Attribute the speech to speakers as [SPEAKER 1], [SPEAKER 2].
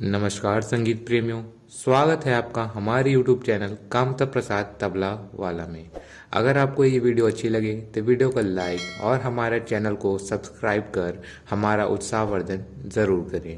[SPEAKER 1] नमस्कार संगीत प्रेमियों, स्वागत है आपका हमारे YouTube चैनल कामता प्रसाद तबला वाला में। अगर आपको ये वीडियो अच्छी लगे तो वीडियो को लाइक और हमारे चैनल को सब्सक्राइब कर हमारा उत्साहवर्धन ज़रूर करें।